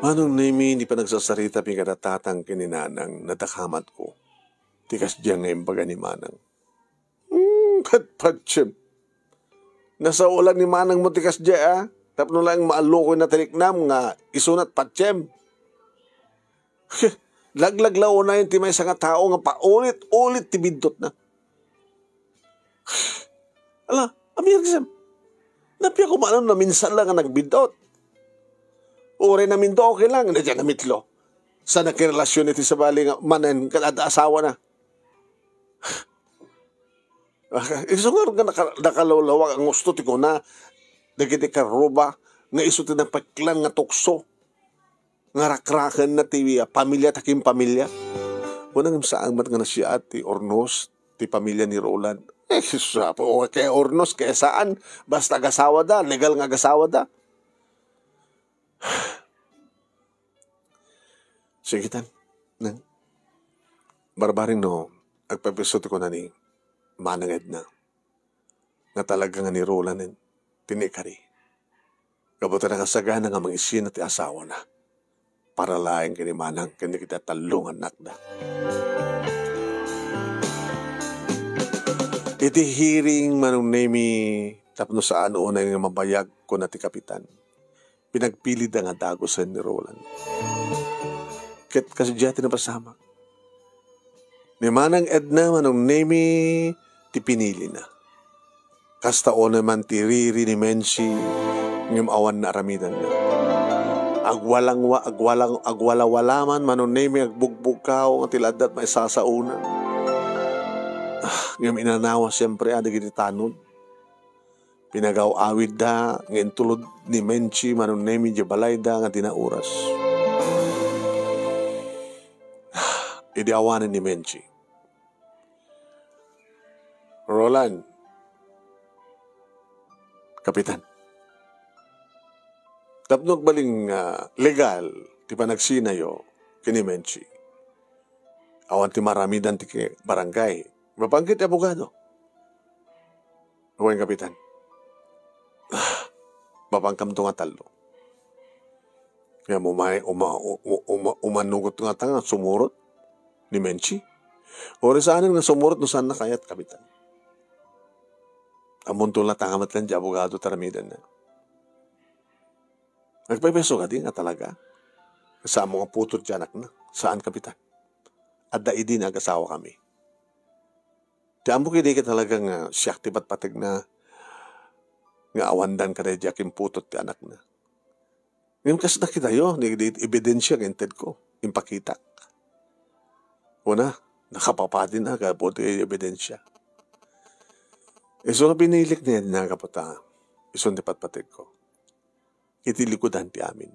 Manong nimi, hindi pa nagsasarita pinagkatatang kininanang natakamat ko. Tikas diyan ngayon baga ni Manang. Patpatsip. Nasa ulan ni Manang mo tikas diyan ah. Tapos no lang maaloko na taliknam nga isunat patsem. Laglaglaw na yun ti may nga tao nga paulit-ulit tibindot na. Ala, amir kisam. Napya ko maano na minsan lang nga nagbindot. Ure na mindo okay lang. Na dyan namitlo. Sa nakirelasyon iti sa bali nga manen kalada asawa na. Iso nga nakalawlawag ang gusto ti ko na nagiti karuba nga iso ti napaklang nga tukso. Nga rakrakan na ti pamilya takim pamilya. Unang saan mat nga na siya ti Ornos, ti pamilya ni Roland. Sapo, kaya Ornos, kaya saan? Basta agasawa da, legal nga agasawa da. Sige tan. Barbaring no, agpapisot ko na ni Manang Edna. Nga talaga nga ni Roland tinikari. Kabuta na kasagana nga mga isin at asawa na. Para laing kinimanang kini kita talungan nakda. Iti hearing manong nemi tapno sa ano unay nga mabayag ko na ti kapitan. Pinagpili da nga dagosan ni Roland. Ket kasi diyati na pasama. Ni Manang Edna manong nemi ti pinili na. Kasta o naman ti Riri ni Menchi ngem awan na aramidan na. Agwalawalaman manunemi agbugbog kao nga tiladat maisasauna. Ngem inanawa siyempre adigiti tanod. Pinagaw-awid da ngem tulod ni Menchi manunemi di balay da nga dinauras. Idi awanan ni Menchi. Roland, Kapitan, tapnog baling legal ti panagsinayo kini Menchi. Awan ti maramidan ti barangay. Mapangkit abogado. Awan Kapitan. Mapangkam to nga talo. Kaya umanugot nga tanga sumurot ni Menchi. Ori saan nga sumurot no saan na kayat Kapitan. Amon to lang tangamat lang di abogado taramidan na. Nagpepeso ka din nga talaga. Sa mga putot dyan na. Saan Kapitan? At daidi na agasawa kami. Di ambo kidi ka talaga nga siyak ti patpatig na nga awandan ka na diyakin putot ti anak na. Ngayon kasi nakita yun, ebidensya ganted ko, impakita. Una, nakapapadin na ka, puto yung ebidensya. Iso na pinilik niya na kapata, iso na patpatig ko. Itilikudan ti amin.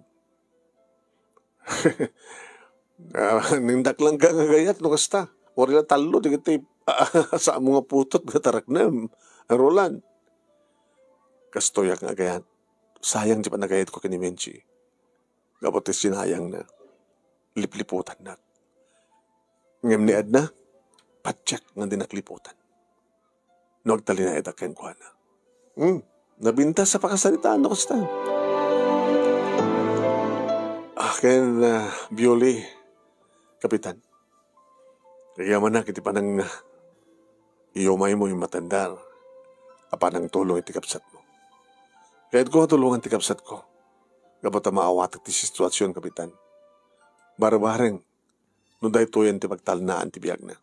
Nindak lang ka nga gayat, no kasta. Wala talo, di kita sa mga putot, gatarak na, Roland. Kastoyak nga gayat. Sayang di pa nagayat ko kini Menchi. Kapot sinayang na. Lipliputan na. Ngem ni Edna, patsak nga dinakliputan. Nagtali na edak ken kuana. Nabinta sa pakasalitaan no kasta. Ken Bioli, Kapitan. Kaya man na kiti panang iyomay mo yung matandar. Apanang tulong iti kapsat mo. Kahit ko tulungan ti kapsat ko. Kapag maawatak ti situasyon, Kapitan. Barabareng, no dahi tuyan ti pagtalnaan ti biyag na.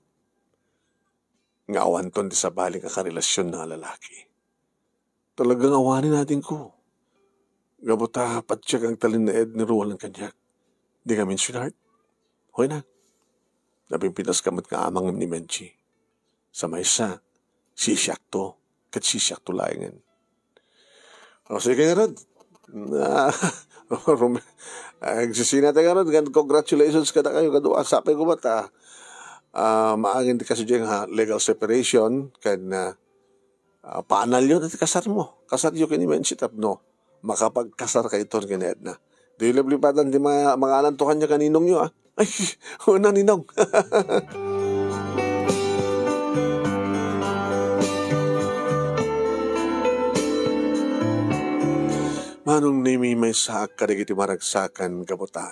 Nga awanton ti sabali ka karelasyon na lalaki. Talagang awanin natin ko. Gabota patsyak ang talin na Ed ni Roland kanyak. Di kami sweetheart. Hoy na. Napimpitas kamot nga amang ni Menchi. Sa maysa, sisyak to. Kat sisyak to layangan. O sige nga Rod. Agsisina tayo nga Rod. Congratulations ka na kayo. Kadua, sapay ko ba't maagin di kasi dyan legal separation. Kan paanal yun at kasar mo. Kasar yun kini Menchi tapno. Makapagkasar ka ito kined na. Di liplipatan di mga anantukan niya kaninong nyo Ay, una ninong. Manong nimi may saak kadagiti maragsakan kabuta.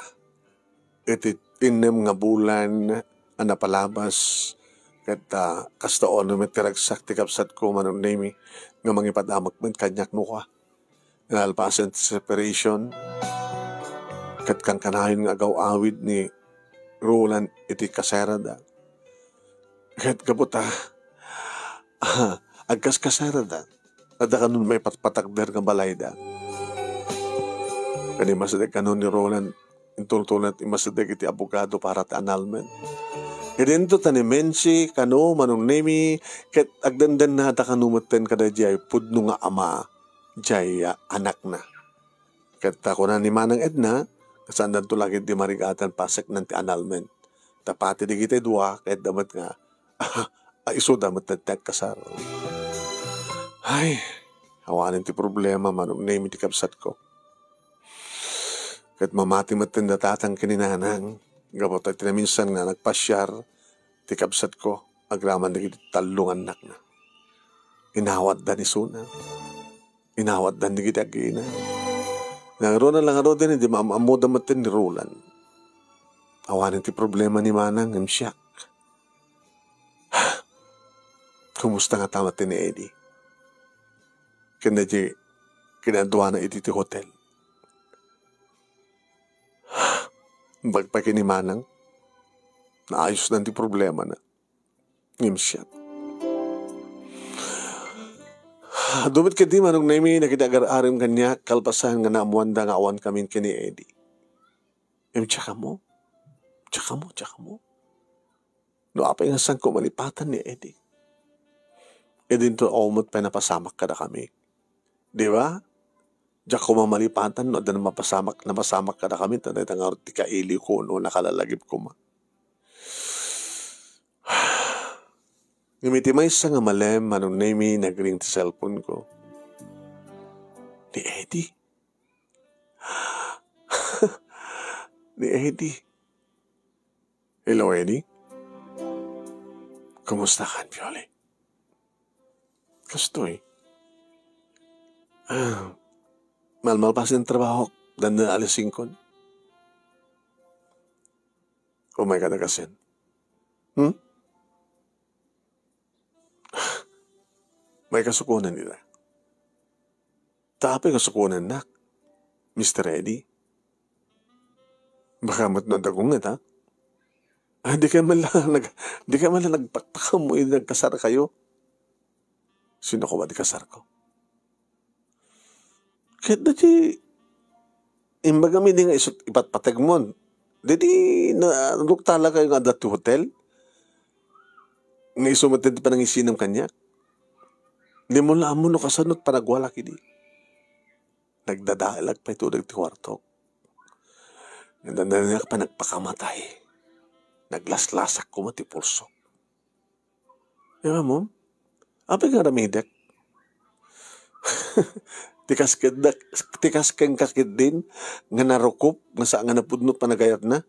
Iti inem nga bulan napalabas ket kastaon may tiragsak ti kapsat ko manong nimi nga mangipadamag man kanyak no ka. Nalpasan separation ket kang kanayon nga agaw-awid ni Roland iti kasarada. Ket kabuta agkas kasarada. Ada kanun may patpatagder nga balayda. Kani masadek kanun ni Roland intultulan at imasadek iti abogado para ti annulment. Idento tani Menchi kano manong nemi ket agdandan na ta kanumeten kada jay pudno nga ama jay anak na. Ket ako na ni Manang Edna kasandan to lagi di marigatan pasek ng ti annulment. Tapati di kita dua ket damat nga iso damat tetek kasar. Ay, hawanin ti problema manong nemi ti kapsat ko. Ket mamati maten datatang kininanang gabot at tinaminsan nga nagpasyar ti kapsat ko agraman di talungan anak na. Inawat da ni Suna. Inawat da ni kita agina. Nangaro na lang aro din hindi maamuda maten ni Roland. Awanin ti problema ni Manang ng siyak. Kumusta nga tamat ni Eddie? Kanda di kinadwa na iti ti hotel. Bagpaki ni Manang, naayos na ti problema na. Ngimsiyat. Dumit ka di manong nami nakidagar-arim kanya kalpasan nga naamuanda nga awan kami kini Eddie. Tsaka mo? No, apay nga sang ko malipatan ni Eddie. Edin to omot pa napasamak ka na kami. Di ba? Diyak ko mamalipatan no, dan napasamak ka na kami. Tanay tangar ti kaili ko no, nakalalagip ko ma. Ngumiti may isa nga malem, manong nami nagring ti cellphone ko. Ni Eddie. Ni Eddie. Hello, Eddie. Kumusta ka, Pioli? Kastoy. Malmal pa sin trabaho, dan na alas 5. Oh my God, nagasin. May kasukunan nila. Tapi kasukunan na, Mr. Eddie. Baka matnadagungan, ha? Di ka man lang nagpakpaka mo, nagkasar kayo. Sino ko ba di kasar ko? Kahit na di, imbaga mi di nga ipatpatag mo. Di naluktala kayo nga dati hotel. Nga isumatid pa ng isinam kanya. Di mo lang mo no kasanot panagwala kini. Nagdadaalag pa ito ti kwarto. Nagdadaalag pa nagpakamatay. Naglaslasak ko mati pulso. Diba mo? Apa nga ramidek? Tikas kang kakit din nga narukop nga saan nga napudnot panagayat na.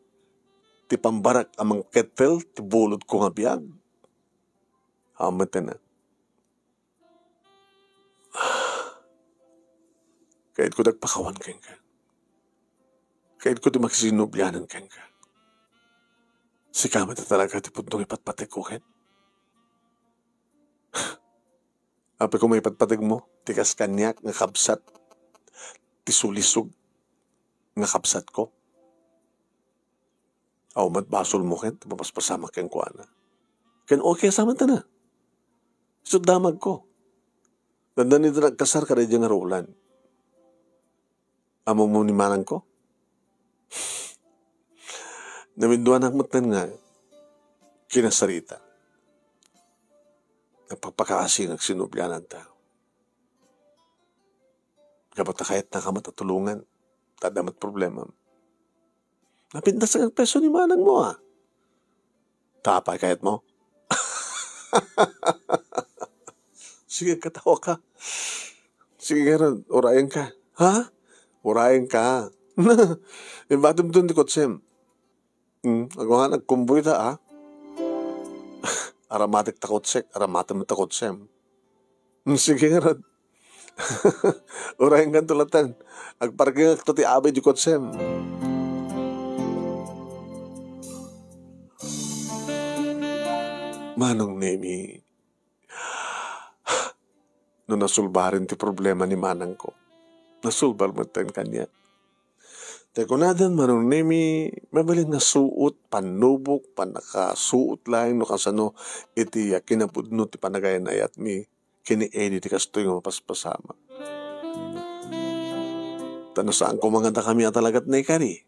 Ti pambarak amang kettle ti bulod ko nga biyag. Amat na. Kahit ko nagpakawan kang ka. Kahit ko di magsinubyanan kang ka. Si kamat na talaga ti pudnong ipatpatik ko ken. Apa ko may ipatpatik mo, tikas kanyak nga kabsat, ti sulisog nga kabsat ko. Aw matbasol mo ken, papaspasama ken ko ana. Ken okay sama ta na. So damag ko. Dandan nito nagkasar ka rin nga rolan. Amo mo ni manang ko? Naminduan ang matan nga, kinasarita. Nagpapakaasi ng sinubyanan ta. Kapag kahit nakamatutulungan, tadamat problema. Napintas ang peso ni manang mo, ha? Tapay kahit mo? Sige, katawa ka. Sige, garon, orayan ka. Ha? Orayan ka. Ibatim doon di kotsem. Ako nga nagkumbuy ta, ha? Aramatik takotsek, aramatim takotsem. Sige nga rin. Urahin kan tulatan. Agparking agto ti abay di kotsem. Manong Nemi, no nasulbarin ti problema ni manang ko. Nasulbar mo tayo kanya. Teko nadan manong Nemi, mabalin nga suot, panubok, panakasuot lang, no kasano, iti kinapudno ti panagayan ayat mi, kini Eddie ti kastoy nga mapaspasama. Tano saan ko mga kami at talagat na ikari.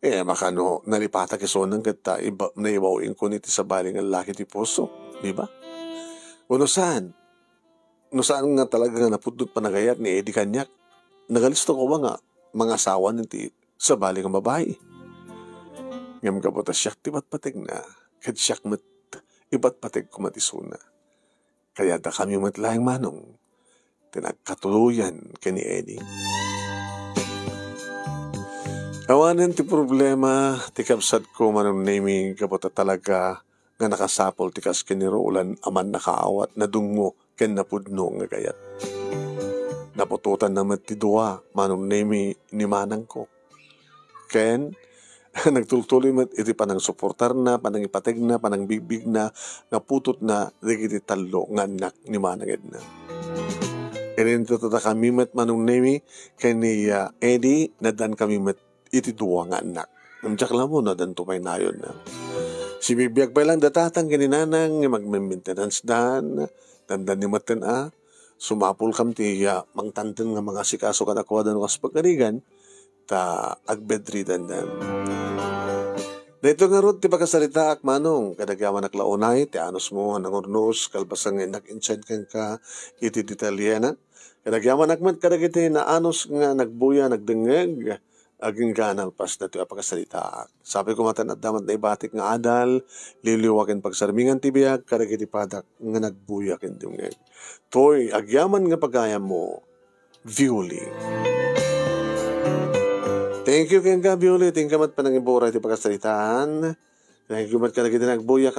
Baka no, nalipata kisonan kita, naibawin ko niti sa baling ang laki ti puso, di ba? O no saan? No saan nga talaga nga napudnot panagayat ni Eddie kanyak? Nagalisto ko ba nga, mga asawa niti sa baling ang babae. Ngam kapota siyak ti matpatig na, kad siyak mat ibatpatig kumatisuna. Kaya da kami matlayang manong, tinagkatuluyan kini Eddie. Awanan ti problema, ti kapsat ko manong Nemi kapota talaga nga nakasapol ti kas kinirulan aman nakaawat na dungo ken napudno nga gayat. Napututan naman ti dua, manong Nemi ni manang ko. Ken, nagtultuloy mat iti panang suportar na, panang ipatig na, panang bigbig na, naputot na, digiti talo nga anak ni manang Edna. Ininto tata kami mat manong Nemi, ken ni Eddie, nadan kami mat iti dua nga anak. Namjak lang mo, nadan tumay na yun na. Si bibiyag pa lang datatang kininanang, magme-maintenance dan, dandan ni matin sumapul kam ti mangtanten nga mga sikaso ka nakuha dan kas pagkarigan, ta agbedridan dan. Dito nga ron, ti pagkasalita ak manong, kadagyaman naklaunay, ti anos mo, nangurnos, kalbasang nag-inchad kan ka, iti detalyena. Kadagyaman akmat kadagiti na anos nga nagbuya, nagdengeg, aging ganal pas na ito pagkasalita ak. Sabi ko matan at damat na ibatik nga adal, liliwakin pagsarmingan ti biyag, kadagiti padak nga nagbuya kin dengeg. Toy, agyaman nga pagayam mo, Violi. Thank you, Kenga Violi. Thank you mat panangibura iti pagkasalitaan. Thank you mat kadagiti nagbuya